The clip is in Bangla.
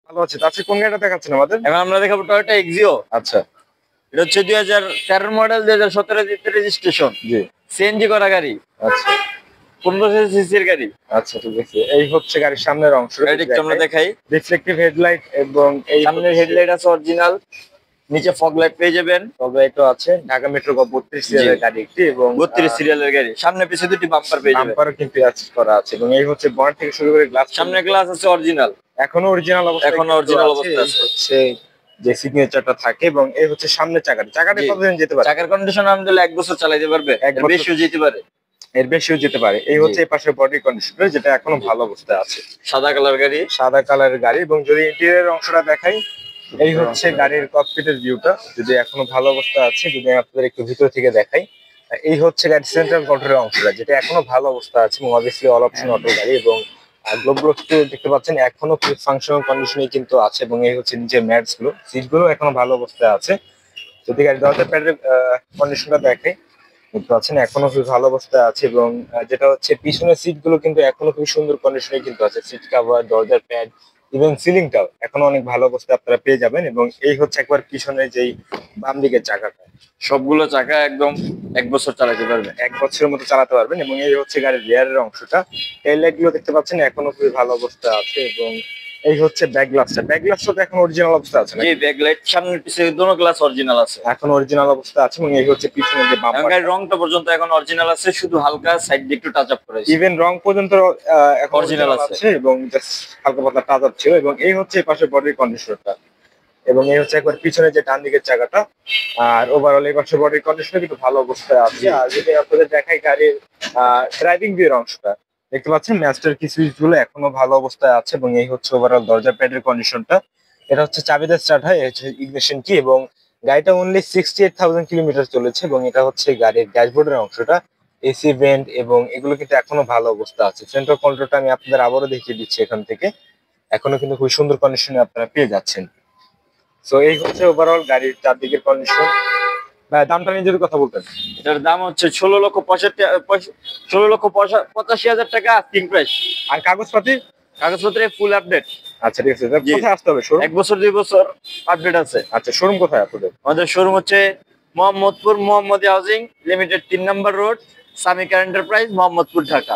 ভালো আছে। আজকে কোন গাড়িটা দেখাচ্ছেন আমাদের? এখন আমরা দেখাবো টয়োটা এক্সিও। আচ্ছা। এটা হচ্ছে 2013 মডেল, 2017 রেজিস্ট্রেশন। জি। সিএনজি করা গাড়ি। আচ্ছা। 1500 সিসির গাড়ি। আচ্ছা, ঠিক আছে। এই হচ্ছে গাড়ির সামনের অংশ। গাড়িটা আমরা দেখাই। রিফ্লেক্টিভ হেডলাইট এবং এই সামনের হেডলাইট আছে অরিজিনাল। নিচে ফগ লাইট পেয়ে যাবেন। তবে এটা আছে ঢাকা মেট্রো 32 সিরিয়ালের গাড়ি একটি এবং 32 সিরিয়ালের গাড়ি। সামনে পিছে দুটি বাম্পার পেয়ে যাবেন। বাম্পারও কিন্তু অ্যাড করা আছে এবং এই হচ্ছে বনেট থেকে শুরু করে গ্লাস। সামনে গ্লাস আছে অরিজিনাল। এখনো অরিজিনাল অবস্থায় আছে। হচ্ছে যে সিগনেচারটা থাকে এবং এই হচ্ছে সামনের চাকাটা কতদিন যেতে পারে? চাকার কন্ডিশন আলহামদুলিল্লাহ 1 বছর চালাতে পারবে। এর বেশিও যেতে পারে। এর বেশিও যেতে পারে। এই হচ্ছে এই পাশের বডি কন্ডিশনার, যেটা এখনো ভালো অবস্থায় আছে। সাদা কালারের গাড়ি এবং যদি ইন্টেরিয়র অংশটা দেখাই, এই হচ্ছে গাড়ির ককপিটের ভিউটা, যদি এখনো ভালো অবস্থা আছে। যদি আপনাদের একটু ভিতর থেকে দেখাই, এই হচ্ছে গাড়ির সেন্ট্রাল কন্ট্রোলের অংশটা, যেটা এখনো ভালো অবস্থা আছে এবং অবভিয়াসলি অল অপশন অটো গাড়ি। এবং গ্লোব দেখতে পাচ্ছেন এখনো ফাংশনাল কন্ডিশনে কিন্তু আছে এবং এই হচ্ছে নিচের ম্যাটস গুলো, সিট গুলো এখনো ভালো অবস্থায় আছে। যদি গাড়ির দরজার প্যাডের কন্ডিশনটা দেখাই, দেখতে পাচ্ছেন এখনো খুব ভালো অবস্থায় আছে। এবং যেটা হচ্ছে পিছনের সিট গুলো কিন্তু এখনো খুব সুন্দর কন্ডিশনে কিন্তু আছে। সিট কভার, দরজার প্যাড, ইভেন সিলিংটাও এখনো অনেক ভালো অবস্থায় আপনারা পেয়ে যাবেন। এবং এই হচ্ছে একবার পিছনে যেই বাম দিকের চাকাটা, সবগুলো চাকা একদম 1 বছর চালাতে পারবেন। 1 বছরের মতো চালাতে পারবেন। এবং এই হচ্ছে গাড়ির রিয়ারের অংশটা, টেল লাইট গুলো দেখতে পাচ্ছেন এখনো খুবই ভালো অবস্থায় আছে। এবং এই হচ্ছে ব্যাক গ্লাসটা তো এখন অরিজিনাল অবস্থা আছে নাকি? জি, ব্যাক লাইট সামনের পিছে দুটো গ্লাস অরিজিনাল আছে। এখন অরিজিনাল অবস্থা আছে। এবং এই হচ্ছে পিছনের যে বাম্পার, গাড়ির রংটা পর্যন্ত এখন অরিজিনাল আছে, শুধু হালকা সাইড দিয়ে একটু টাচ আপ করা হয়েছে। ইভেন রং পর্যন্ত এখন অরিজিনাল আছে এবং জাস্ট হালকা পাতলা টাচ আপ ছিল। এবং এই হচ্ছে পাশে বডির কন্ডিশনারটা, এবং এই হচ্ছে একবার পিছনে যে ডান দিকের চাকাটা। আর ওভারঅল এই পাশে বডির কন্ডিশনার কিন্তু ভালো অবস্থায় আছে। আর যদি আপনাদের দেখাই গাড়ির ড্রাইভিং ভিউর অংশটা, দেখতে পাচ্ছেন ম্যাস্টার কি সুইচ গুলো এখনো ভালো অবস্থায় আছে। এবং এই হচ্ছে ওভারঅল দরজা প্যাডের কন্ডিশনটা। এটা হচ্ছে চাবিতে স্টার্ট হয়, হচ্ছে ইগনিশন কি। এবং গাড়িটা অনলি 68,000 কিলোমিটার চলেছে। এবং এটা হচ্ছে গাড়ির ড্যাশবোর্ডের অংশটা, এসি ভেন্ট এবং এগুলো কিন্তু এখনো ভালো অবস্থা আছে। সেন্ট্রাল কন্ট্রোলটা আমি আপনাদের আবারও দেখিয়ে দিচ্ছি এখান থেকে, এখনো কিন্তু খুব সুন্দর কন্ডিশনে আপনারা পেয়ে যাচ্ছেন। সো এই হচ্ছে ওভারঅল গাড়ির চারদিকের কন্ডিশন। দামটা নিয়ে যদি কথা বলতেন। এটার দাম হচ্ছে 16,85,000 টাকা আস্কিং প্রাইস। আর কাগজপত্রে ফুল আপডেট। আচ্ছা, ঠিক আছে। কোথায় আসতে হবে? শোরুম 1 বছর 2 বছর আপডেট আছে। আচ্ছা, শোরুম কোথায় আপনাদের? আমাদের শোরুম হচ্ছে মোহাম্মদপুর মোহাম্মদী হাউজিং লিমিটেড 3 নম্বর রোড, সামিকা এন্টারপ্রাইজ, মোহাম্মদপুর, ঢাকা।